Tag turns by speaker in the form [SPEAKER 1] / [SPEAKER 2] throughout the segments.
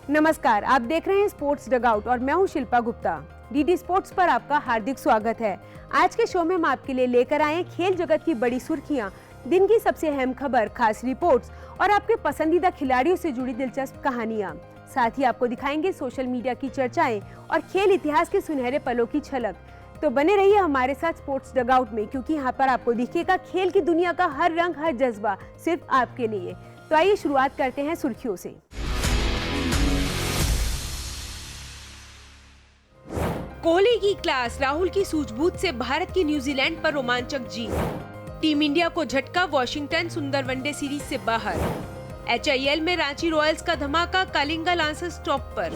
[SPEAKER 1] नमस्कार, आप देख रहे हैं स्पोर्ट्स डगआउट और मैं हूं शिल्पा गुप्ता। डीडी स्पोर्ट्स पर आपका हार्दिक स्वागत है। आज के शो में हम आपके लिए लेकर आए हैं खेल जगत की बड़ी सुर्खियां, दिन की सबसे अहम खबर, खास रिपोर्ट्स और आपके पसंदीदा खिलाड़ियों से जुड़ी दिलचस्प कहानियां। साथ ही आपको दिखाएंगे सोशल मीडिया की चर्चाएं और खेल इतिहास के सुनहरे पलों की झलक। तो बने रहिए हमारे साथ स्पोर्ट्स डगआउट में, क्योंकि यहाँ पर आपको दिखेगा खेल की दुनिया का हर रंग, हर जज्बा सिर्फ आपके लिए। तो आइए शुरुआत करते हैं सुर्खियों से। कोहली की क्लास, राहुल की सूझबूझ से भारत की न्यूजीलैंड पर रोमांचक जीत। टीम इंडिया को झटका, वॉशिंगटन सुंदर वनडे सीरीज से बाहर। HIL में रांची रॉयल्स का धमाका, कलिंगा लांसर्स टॉप पर।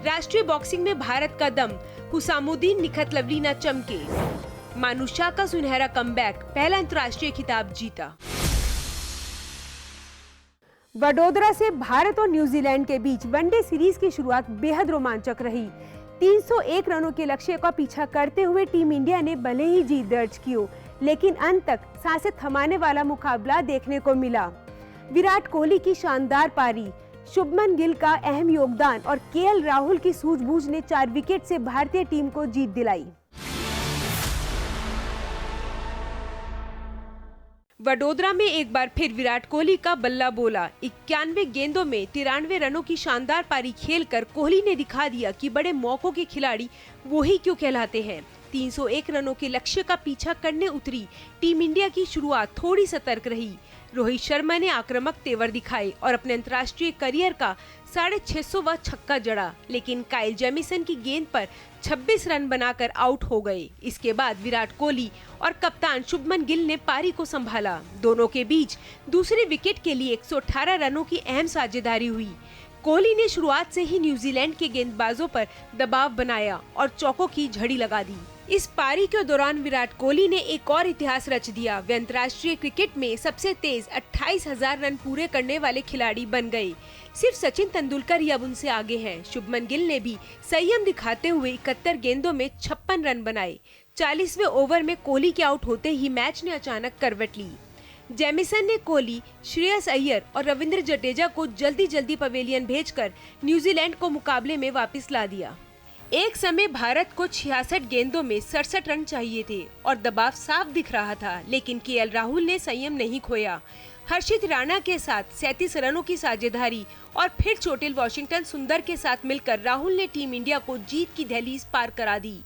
[SPEAKER 1] राष्ट्रीय बॉक्सिंग में भारत का दम, हुसामुद्दीन निखत लवलीना चमके। मानुषा का सुनहरा कमबैक, पहला अंतर्राष्ट्रीय खिताब जीता। वडोदरा से भारत और न्यूजीलैंड के बीच वनडे सीरीज की शुरुआत बेहद रोमांचक रही। 301 रनों के लक्ष्य का पीछा करते हुए टीम इंडिया ने भले ही जीत दर्ज की हो, लेकिन अंत तक सांसें थमाने वाला मुकाबला देखने को मिला। विराट कोहली की शानदार पारी, शुभमन गिल का अहम योगदान और KL राहुल की सूझबूझ ने 4 विकेट से भारतीय टीम को जीत दिलाई। वडोदरा में एक बार फिर विराट कोहली का बल्ला बोला। 91 गेंदों में 93 रनों की शानदार पारी खेलकर कोहली ने दिखा दिया कि बड़े मौकों के खिलाड़ी वो ही क्यों कहलाते हैं। 301 रनों के लक्ष्य का पीछा करने उतरी टीम इंडिया की शुरुआत थोड़ी सतर्क रही। रोहित शर्मा ने आक्रामक तेवर दिखाए और अपने अंतर्राष्ट्रीय करियर का 650वां छक्का जड़ा, लेकिन काइल जेमिसन की गेंद पर 26 रन बनाकर आउट हो गए। इसके बाद विराट कोहली और कप्तान शुभमन गिल ने पारी को संभाला। दोनों के बीच दूसरे विकेट के लिए 118 रनों की अहम साझेदारी हुई। कोहली ने शुरुआत से ही न्यूजीलैंड के गेंदबाजों पर दबाव बनाया और चौकों की झड़ी लगा दी। इस पारी के दौरान विराट कोहली ने एक और इतिहास रच दिया। वे अंतर्राष्ट्रीय क्रिकेट में सबसे तेज 28,000 रन पूरे करने वाले खिलाड़ी बन गए। सिर्फ सचिन तेंदुलकर ही अब उनसे आगे हैं। शुभमन गिल ने भी संयम दिखाते हुए 71 गेंदों में 56 रन बनाए। 40वें ओवर में कोहली के आउट होते ही मैच ने अचानक करवट ली। जेमिसन ने कोहली, श्रेयस अय्यर और रविंद्र जडेजा को जल्दी पवेलियन भेजकर न्यूजीलैंड को मुकाबले में वापस ला दिया। एक समय भारत को 66 गेंदों में 67 रन चाहिए थे और दबाव साफ दिख रहा था, लेकिन KL राहुल ने संयम नहीं खोया। हर्षित राणा के साथ 37 रनों की साझेदारी और फिर चोटिल वॉशिंगटन सुंदर के साथ मिलकर राहुल ने टीम इंडिया को जीत की दहलीज पार करा दी।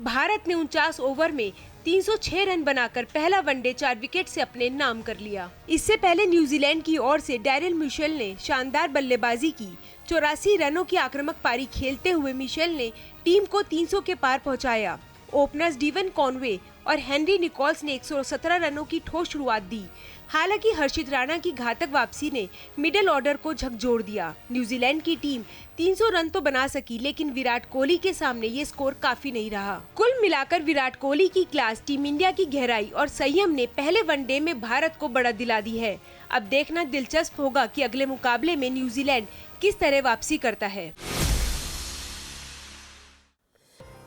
[SPEAKER 1] भारत ने 49 ओवर में 306 रन बनाकर पहला वनडे 4 विकेट से अपने नाम कर लिया। इससे पहले न्यूजीलैंड की ओर से डैरिल मिशेल ने शानदार बल्लेबाजी की। 84 रनों की आक्रामक पारी खेलते हुए मिशेल ने टीम को 300 के पार पहुंचाया। ओपनर्स डीवन कॉनवे और हेनरी निकोल्स ने 117 रनों की ठोस शुरुआत दी। हालांकि हर्षित राणा की घातक वापसी ने मिडिल ऑर्डर को झकझोर दिया। न्यूजीलैंड की टीम 300 रन तो बना सकी, लेकिन विराट कोहली के सामने ये स्कोर काफी नहीं रहा। कुल मिलाकर विराट कोहली की क्लास, टीम इंडिया की गहराई और संयम ने पहले वनडे में भारत को बढ़त दिला दी है। अब देखना दिलचस्प होगा कि अगले मुकाबले में न्यूजीलैंड किस तरह वापसी करता है।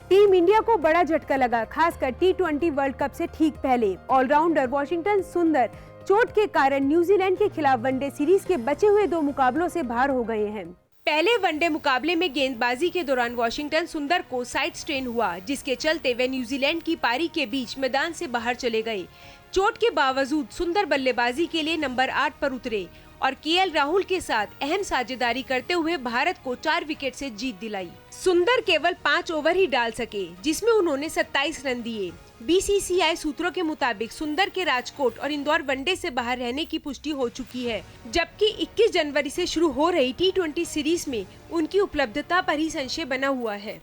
[SPEAKER 1] टीम इंडिया को बड़ा झटका लगा, खासकर T20 वर्ल्ड कप से ठीक पहले। ऑलराउंडर वॉशिंगटन सुंदर चोट के कारण न्यूजीलैंड के खिलाफ वनडे सीरीज के बचे हुए 2 मुकाबलों से बाहर हो गए हैं। पहले वनडे मुकाबले में गेंदबाजी के दौरान वॉशिंगटन सुंदर को साइड स्ट्रेन हुआ, जिसके चलते वे न्यूजीलैंड की पारी के बीच मैदान से बाहर चले गए। चोट के बावजूद सुंदर बल्लेबाजी के लिए नंबर 8 पर उतरे और KL राहुल के साथ अहम साझेदारी करते हुए भारत को 4 विकेट से जीत दिलाई। सुंदर केवल 5 ओवर ही डाल सके, जिसमें उन्होंने 27 रन दिए। BCCI सूत्रों के मुताबिक सुंदर के राजकोट और इंदौर वनडे से बाहर रहने की पुष्टि हो चुकी है, जबकि 21 जनवरी से शुरू हो रही T20 सीरीज में उनकी उपलब्धता पर ही संशय बना हुआ है।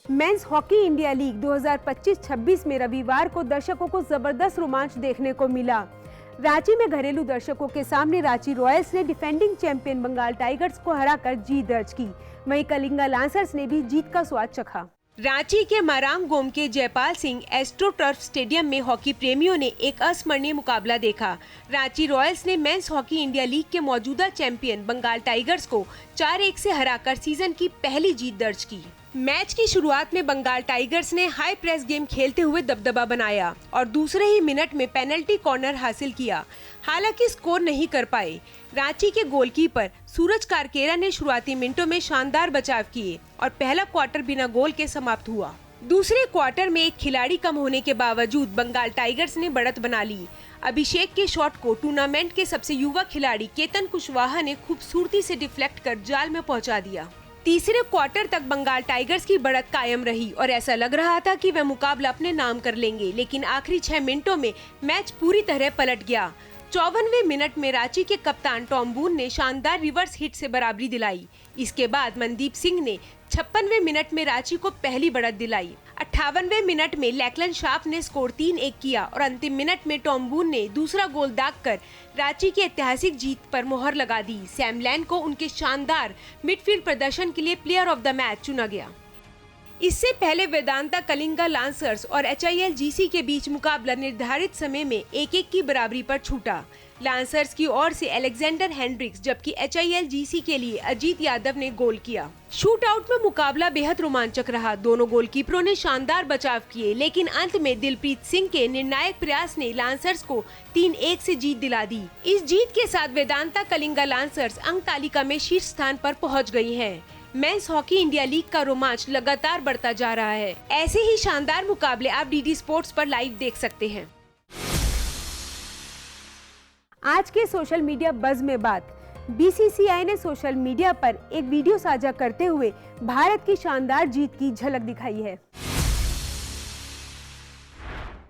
[SPEAKER 1] मेंस हॉकी इंडिया लीग 2025-26 में रविवार को दर्शकों को जबरदस्त रोमांच देखने को मिला। रांची में घरेलू दर्शकों के सामने रांची रॉयल्स ने डिफेंडिंग चैंपियन बंगाल टाइगर्स को हराकर जीत दर्ज की। वहीं कलिंगा लांसर्स ने भी जीत का स्वाद चखा। रांची के माराम गोम के Jaipal Singh astro turf stadium में हॉकी प्रेमियों ने एक अस्मरणीय मुकाबला देखा। रांची रॉयल्स ने मेंस हॉकी इंडिया लीग के मौजूदा चैंपियन बंगाल टाइगर्स को 4-1 से हराकर सीजन की पहली जीत दर्ज की। मैच की शुरुआत में बंगाल टाइगर्स ने हाई प्रेस गेम खेलते हुए दबदबा बनाया और दूसरे ही मिनट में पेनल्टी कॉर्नर हासिल किया। हालांकि स्कोर नहीं कर पाए। रांची के गोलकीपर सूरज कारकेरा ने शुरुआती मिनटों में शानदार बचाव किए और पहला क्वार्टर बिना गोल के समाप्त हुआ। दूसरे क्वार्टर में एक खिलाड़ी कम होने के बावजूद बंगाल टाइगर्स ने बढ़त बना ली। अभिषेक के शॉट को टूर्नामेंट के सबसे युवा खिलाड़ी केतन कुशवाहा ने खूबसूरती से डिफ्लेक्ट कर जाल में पहुंचा दिया। तीसरे क्वार्टर तक बंगाल टाइगर्स की बढ़त कायम रही और ऐसा लग रहा था कि वह मुकाबला अपने नाम कर लेंगे, लेकिन आखिरी 6 मिनटों में मैच पूरी तरह पलट गया। 54वें मिनट में रांची के कप्तान टॉम बून ने शानदार रिवर्स हिट से बराबरी दिलाई। इसके बाद मनदीप सिंह ने 56वें मिनट में रांची को पहली बढ़त दिलाई। 58वें मिनट में लैकलन शार्प ने स्कोर 3-1 किया और अंतिम मिनट में टॉम बून ने दूसरा गोल दागकर रांची की ऐतिहासिक जीत पर मोहर लगा दी। सैम लैन को उनके शानदार मिडफील्ड प्रदर्शन के लिए प्लेयर ऑफ द मैच चुना गया। इससे पहले वेदांता कलिंगा लांसर्स और HILGC के बीच मुकाबला निर्धारित समय में 1-1 की बराबरी पर छूटा। लांसर्स की ओर से अलेक्जेंडर हेंड्रिक्स जबकि HILGC के लिए अजीत यादव ने गोल किया। शूट आउट में मुकाबला बेहद रोमांचक रहा। दोनों गोलकीपरों ने शानदार बचाव किए, लेकिन अंत में दिलप्रीत सिंह के निर्णायक प्रयास ने लांसर्स को 3-1 से जीत दिला दी। इस जीत के साथ वेदांता कलिंगा लांसर्स अंक तालिका में शीर्ष स्थान पर पहुँच गयी है। मेंस हॉकी इंडिया लीग का रोमांच लगातार बढ़ता जा रहा है। ऐसे ही शानदार मुकाबले आप DD स्पोर्ट्स पर लाइव देख सकते हैं। आज के सोशल मीडिया बज़ में बात, BCCI ने सोशल मीडिया पर एक वीडियो साझा करते हुए भारत की शानदार जीत की झलक दिखाई है।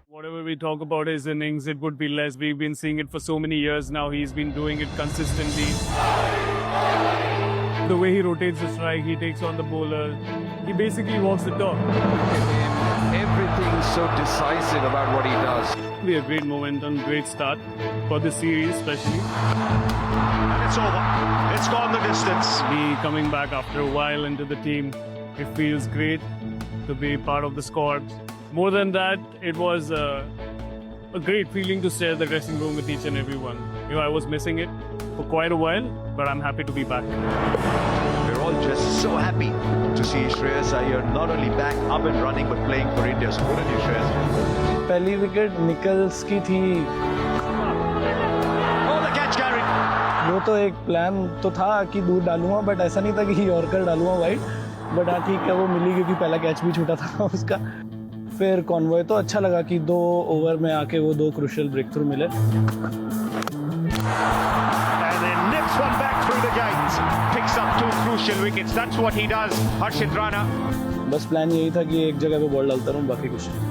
[SPEAKER 2] Whatever we talk about his innings, it would be less. We've been seeing it for so many years now. He's been doing it consistently. The way he rotates the strike, he takes on the bowler. He basically walks the talk.
[SPEAKER 3] Everything so decisive about what he does.
[SPEAKER 2] We have great momentum, great start for this series especially.
[SPEAKER 4] And it's over. It's gone the distance.
[SPEAKER 2] Be coming back after a while into the team. It feels great to be part of the squad. More than that, it was a great feeling to share the dressing room with each and everyone. You know, I was missing it for quite a while, but I'm happy to be back.
[SPEAKER 4] We're all just so happy to see Shreyas Iyer not only back up and running but playing for India. So good on you, Shreyas.
[SPEAKER 5] पहली wicket Nicholls की थी।
[SPEAKER 4] Oh, the catch, Gary.
[SPEAKER 5] वो तो एक plan तो था कि दूर डालूंगा, बट ऐसा नहीं था कि यॉर्कर डालूंगा वाइड। बट हाँ ठीक है, वो मिली क्योंकि पहला कैच भी छूटा था उसका। फिर कॉन्वॉय तो अच्छा लगा कि 2 ओवर में आके वो 2 क्रूशियल ब्रेक थ्रू मिले।
[SPEAKER 4] And then nips one back through the gate. Picks up 2 crucial wickets. That's what he does, Harshit Rana.
[SPEAKER 5] बस प्लान यही था कि एक जगह पे बॉल डालता रहूं, बाकी कुछ नहीं।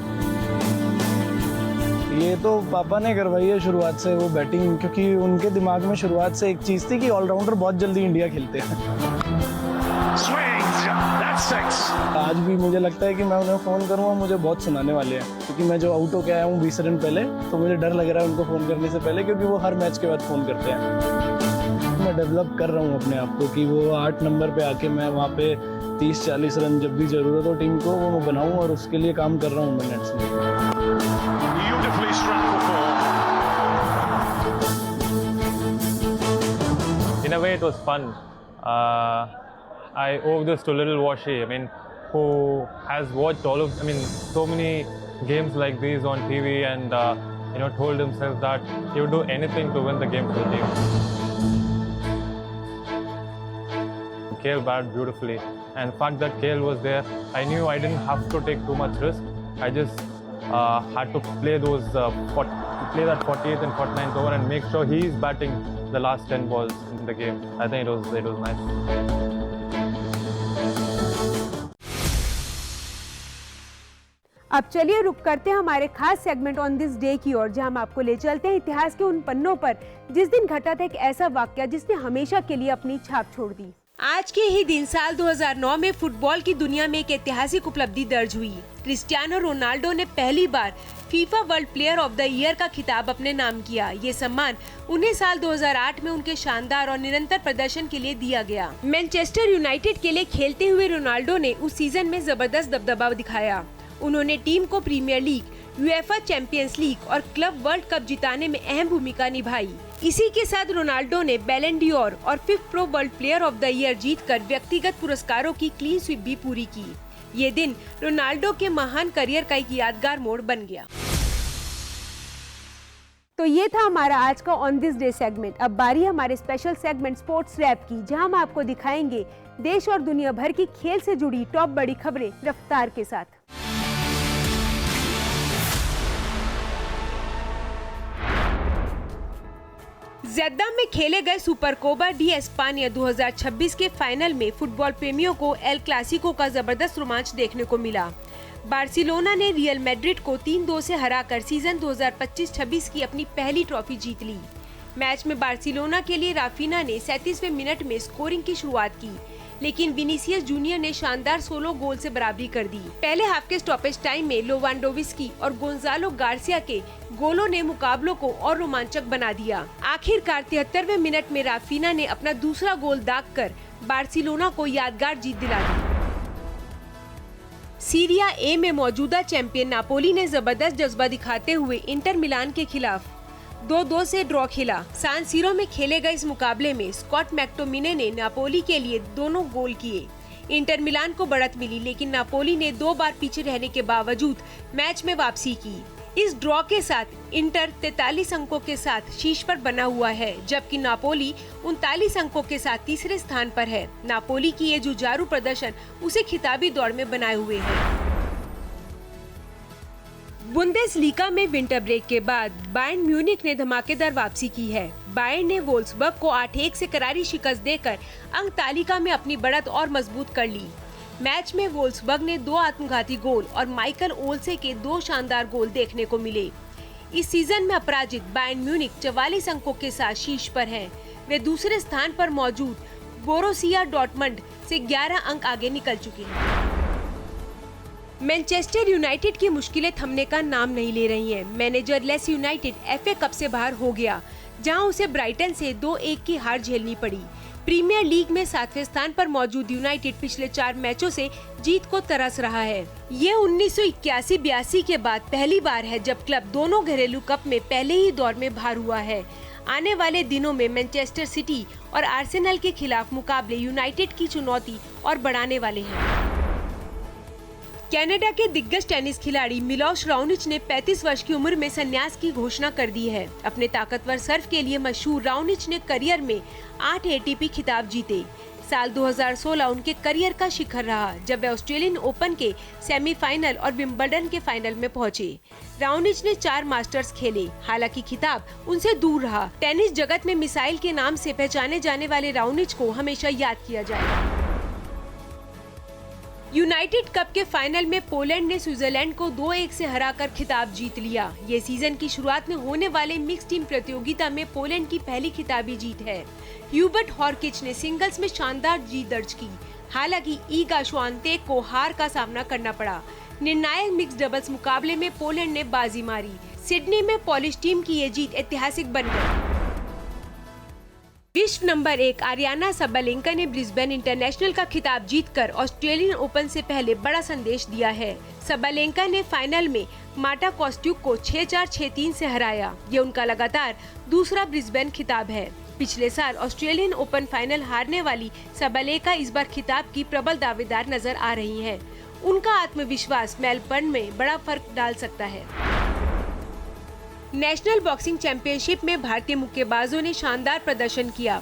[SPEAKER 5] ये तो पापा ने करवाई है शुरुआत से वो बैटिंग, क्योंकि उनके दिमाग में शुरुआत से एक चीज़ थी कि ऑलराउंडर बहुत जल्दी इंडिया खेलते हैं।
[SPEAKER 4] Swings. That's 6.
[SPEAKER 5] आज भी मुझे लगता है कि मैं उन्हें फ़ोन करूँगा, मुझे बहुत सुनाने वाले हैं, क्योंकि मैं जो आउट होके आया हूँ 20 रन पहले, तो मुझे डर लग रहा है उनको फ़ोन करने से पहले, क्योंकि वो हर मैच के बाद फ़ोन करते हैं। मैं डेवलप कर रहा हूँ अपने आप को कि वो 8 नंबर पे आके मैं वहाँ पे 30-40 रन जब भी ज़रूरत हो टीम को वो मैं बनाऊँ, और उसके लिए काम कर रहा हूँ मैं नेट्स में।
[SPEAKER 4] Beautifully struck for 4.
[SPEAKER 6] In a way, it was fun. I owe this to Little Washy, who has watched so many games like these on TV and, told himself that he would do anything to win the game for the team. KL batted beautifully, and the fact that KL was there, I knew I didn't have to take too much risk. I just had to play play that 48th and 49th over and make sure he's batting the last 10 balls in the game. I think it was nice.
[SPEAKER 1] अब चलिए रुक करते हैं हमारे खास segment on this day की ओर, जहां हम आपको ले चलते हैं इतिहास के उन पन्नों पर जिस दिन घटा था एक ऐसा वाकया जिसने हमेशा के लिए अपनी छाप छोड़ दी। आज के ही दिन साल 2009 में फुटबॉल की दुनिया में एक ऐतिहासिक उपलब्धि दर्ज हुई। क्रिस्टियानो रोनाल्डो ने पहली बार FIFA world player of the year का खिताब अपने नाम किया। ये सम्मान उन्हें साल 2008 में उनके शानदार और निरंतर प्रदर्शन के लिए दिया गया। मैनचेस्टर यूनाइटेड के लिए खेलते हुए रोनाल्डो ने उस सीजन में जबरदस्त दबदबा दिखाया। उन्होंने टीम को premier league, UEFA champions league और क्लब वर्ल्ड कप जिताने में अहम भूमिका निभाई। इसी के साथ रोनाल्डो ने बैलन डी और 5th pro world player of the year जीतकर व्यक्तिगत पुरस्कारों की क्लीन स्वीप भी पूरी की। ये दिन रोनाल्डो के महान करियर का एक यादगार मोड़ बन गया। तो ये था हमारा आज का ऑन दिस डे सेगमेंट। अब बारी है हमारे स्पेशल सेगमेंट स्पोर्ट्स रैप की, जहां हम आपको दिखाएंगे देश और दुनिया भर की खेल से जुड़ी टॉप बड़ी खबरें रफ्तार के साथ। जेद्दा में खेले गए सुपर कोपा डी एस्पानिया 2026 के फाइनल में फुटबॉल प्रेमियों को एल क्लासिको का जबरदस्त रोमांच देखने को मिला। बार्सिलोना ने रियल मैड्रिड को 3-2 से हराकर सीजन 2025-26 की अपनी पहली ट्रॉफी जीत ली। मैच में बार्सिलोना के लिए राफीना ने 37वें मिनट में स्कोरिंग की शुरुआत की, लेकिन विनीसियस जूनियर ने शानदार 16 गोल से बराबरी कर दी। पहले हाफ के स्टॉपेज टाइम में लेवांडोव्स्की और गोंजालो गार्सिया के गोलों ने मुकाबलों को और रोमांचक बना दिया। आखिरकार 73वें मिनट में राफीना ने अपना दूसरा गोल दागकर बार्सिलोना को यादगार जीत दिला दी। सीरिया ए में मौजूदा चैंपियन नापोली ने जबरदस्त जज्बा दिखाते हुए इंटर मिलान के खिलाफ 2-2 से ड्रॉ खेला। सान सीरो में खेले गए इस मुकाबले में स्कॉट मैक्टोमिने ने नापोली के लिए दोनों गोल किए। इंटर मिलान को बढ़त मिली, लेकिन नापोली ने 2 बार पीछे रहने के बावजूद मैच में वापसी की। इस ड्रॉ के साथ इंटर 43 अंकों के साथ शीर्ष पर बना हुआ है, जबकि नापोली 39 अंकों के साथ तीसरे स्थान पर है। नापोली की ये जुझारू प्रदर्शन उसे खिताबी दौड़ में बनाए हुए है। बुंदेसलीगा में विंटर ब्रेक के बाद बायर्न म्यूनिख ने धमाकेदार वापसी की है। बायर्न ने वोल्सबर्ग को 8-1 से करारी शिकस्त देकर अंक तालिका में अपनी बढ़त और मजबूत कर ली। मैच में वोल्सबर्ग ने 2 आत्मघाती गोल और माइकल ओल्से के 2 शानदार गोल देखने को मिले। इस सीजन में अपराजित बायर्न म्यूनिख 44 अंकों के साथ शीर्ष पर है। वे दूसरे स्थान पर मौजूद बोरोसिया डॉर्टमंड से 11 अंक आगे निकल चुके हैं। मैनचेस्टर यूनाइटेड की मुश्किलें थमने का नाम नहीं ले रही हैं। Manager less United FA cup से बाहर हो गया, जहां उसे ब्राइटन से 2-1 की हार झेलनी पड़ी। प्रीमियर लीग में 7वें स्थान पर मौजूद यूनाइटेड पिछले 4 मैचों से जीत को तरस रहा है। ये 1981-82 के बाद पहली बार है जब क्लब दोनों घरेलू कप में पहले ही दौर में बाहर हुआ है। आने वाले दिनों में मैनचेस्टर सिटी और आर्सेनल के खिलाफ मुकाबले यूनाइटेड की चुनौती और बढ़ाने वाले हैं। कनाडा के दिग्गज टेनिस खिलाड़ी मिलोश राउनिच ने 35 वर्ष की उम्र में संन्यास की घोषणा कर दी है। अपने ताकतवर सर्व के लिए मशहूर राउनिच ने करियर में 8 एटीपी खिताब जीते। साल 2016 उनके करियर का शिखर रहा, जब वे ऑस्ट्रेलियन ओपन के सेमीफाइनल और विंबलडन के फाइनल में पहुंचे। राउनिच ने 4 मास्टर्स खेले, हालांकि खिताब उनसे दूर रहा। टेनिस जगत में मिसाइल के नाम से पहचाने जाने वाले राउनिच को हमेशा याद किया जाएगा। यूनाइटेड कप के फाइनल में पोलैंड ने स्विट्जरलैंड को 2-1 से हराकर खिताब जीत लिया। ये सीजन की शुरुआत में होने वाले मिक्स टीम प्रतियोगिता में पोलैंड की पहली खिताबी जीत है। ह्यूबर्ट हॉर्किच ने सिंगल्स में शानदार जीत दर्ज की, हालांकि ईगा श्वांतेक को हार का सामना करना पड़ा। निर्णायक मिक्स डबल्स मुकाबले में पोलैंड ने बाजी मारी। सिडनी में पोलिश टीम की ये जीत ऐतिहासिक बन गई। विश्व नंबर 1 आरियाना सबलेंका ने ब्रिस्बेन इंटरनेशनल का खिताब जीतकर ऑस्ट्रेलियन ओपन से पहले बड़ा संदेश दिया है। सबलेंका ने फाइनल में मार्टा कोस्ट्यूक को 6-4, 6-3 से हराया। ये उनका लगातार दूसरा ब्रिस्बेन खिताब है। पिछले साल ऑस्ट्रेलियन ओपन फाइनल हारने वाली सबलेंका इस बार खिताब की प्रबल दावेदार नजर आ रही हैं। उनका आत्मविश्वास मेलबर्न में बड़ा फर्क डाल सकता है। नेशनल बॉक्सिंग चैंपियनशिप में भारतीय मुक्केबाजों ने शानदार प्रदर्शन किया।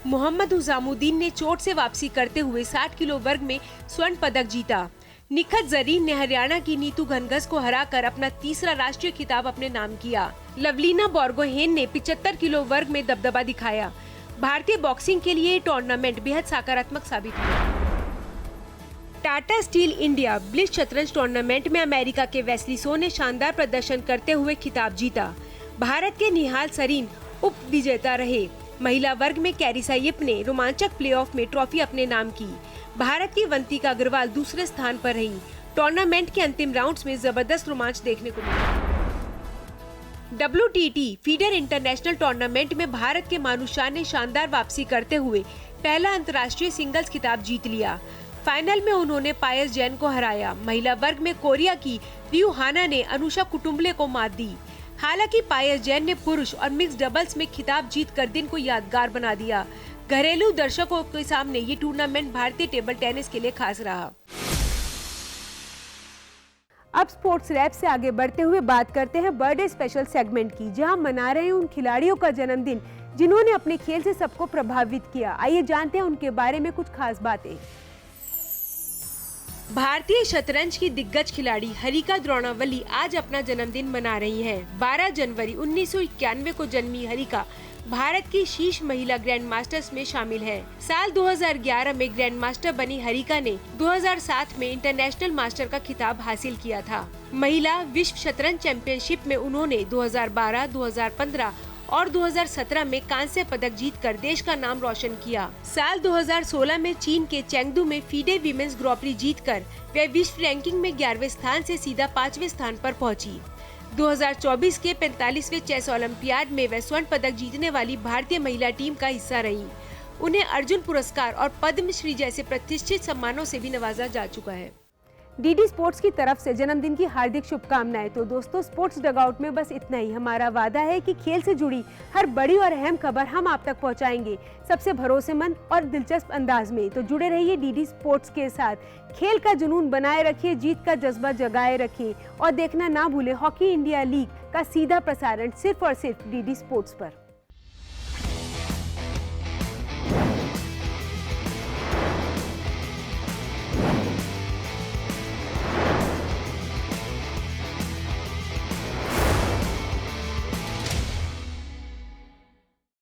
[SPEAKER 1] मोहम्मद हुजामुद्दीन ने चोट से वापसी करते हुए 60 किलो वर्ग में स्वर्ण पदक जीता। निखत जरीन ने हरियाणा की नीतू घनघस को हराकर अपना तीसरा राष्ट्रीय खिताब अपने नाम किया। लवलीना बोर्गोहेन ने 75 किलो वर्ग में दबदबा दिखाया। भारतीय बॉक्सिंग के लिए टूर्नामेंट बेहद सकारात्मक साबित हुआ। टाटा स्टील इंडिया ब्लिट्ज शतरंज टूर्नामेंट में अमेरिका के वेस्ली सो ने शानदार प्रदर्शन करते हुए खिताब जीता। भारत के निहाल सरीन उप विजेता रहे। महिला वर्ग में कैरिसा यिप ने रोमांचक प्लेऑफ में ट्रॉफी अपने नाम की। भारत की वंतिका अग्रवाल दूसरे स्थान पर रही। टूर्नामेंट के अंतिम राउंड्स में जबरदस्त रोमांच देखने को मिला। WTT फीडर इंटरनेशनल टूर्नामेंट में भारत के मानुषा ने शानदार वापसी करते हुए पहला अंतर्राष्ट्रीय सिंगल्स खिताब जीत लिया। फाइनल में उन्होंने पायस जैन को हराया। महिला वर्ग में कोरिया की रियू हाना ने अनुषा कुटुम्बले को मात दी। हालांकि पायस जैन ने पुरुष और मिक्स डबल्स में खिताब जीतकर दिन को यादगार बना दिया। घरेलू दर्शकों के सामने ये टूर्नामेंट भारतीय टेबल टेनिस के लिए खास रहा। अब स्पोर्ट्स रैप से आगे बढ़ते हुए बात करते हैं बर्थडे स्पेशल सेगमेंट की, जहां मना रहे हैं उन खिलाड़ियों का जन्मदिन जिन्होंने अपने खेल से सबको प्रभावित किया। आइए जानते हैं उनके बारे में कुछ खास बातें। भारतीय शतरंज की दिग्गज खिलाड़ी हरिका द्रोणावली आज अपना जन्मदिन मना रही हैं। 12 जनवरी 1991 को जन्मी हरिका भारत की शीर्ष महिला ग्रैंड मास्टर्स में शामिल है। साल 2011 में ग्रैंड मास्टर बनी हरिका ने 2007 में इंटरनेशनल मास्टर का खिताब हासिल किया था। महिला विश्व शतरंज चैंपियनशिप में उन्होंने 2012, 2015 और 2017 में कांस्य पदक जीतकर देश का नाम रोशन किया। साल 2016 में चीन के चेंगडू में फीडे वीमेंस ग्रैंड प्री जीतकर वे विश्व रैंकिंग में 11वें स्थान से सीधा 5वें स्थान पर पहुंची। 2024 के 45वें चेस ओलंपियाड में वे स्वर्ण पदक जीतने वाली भारतीय महिला टीम का हिस्सा रहीं। उन्हें अर्जुन पुरस्कार और पद्मश्री जैसे प्रतिष्ठित सम्मानों से भी नवाजा जा चुका है। डीडी स्पोर्ट्स की तरफ से जन्मदिन की हार्दिक शुभकामनाएं। तो दोस्तों, स्पोर्ट्स डगआउट में बस इतना ही। हमारा वादा है कि खेल से जुड़ी हर बड़ी और अहम खबर हम आप तक पहुंचाएंगे सबसे भरोसेमंद और दिलचस्प अंदाज में। तो जुड़े रहिए डीडी स्पोर्ट्स के साथ। खेल का जुनून बनाए रखिए, जीत का जज्बा जगाए रखिए और देखना ना भूले हॉकी इंडिया लीग का सीधा प्रसारण सिर्फ और सिर्फ डीडी स्पोर्ट्स पर।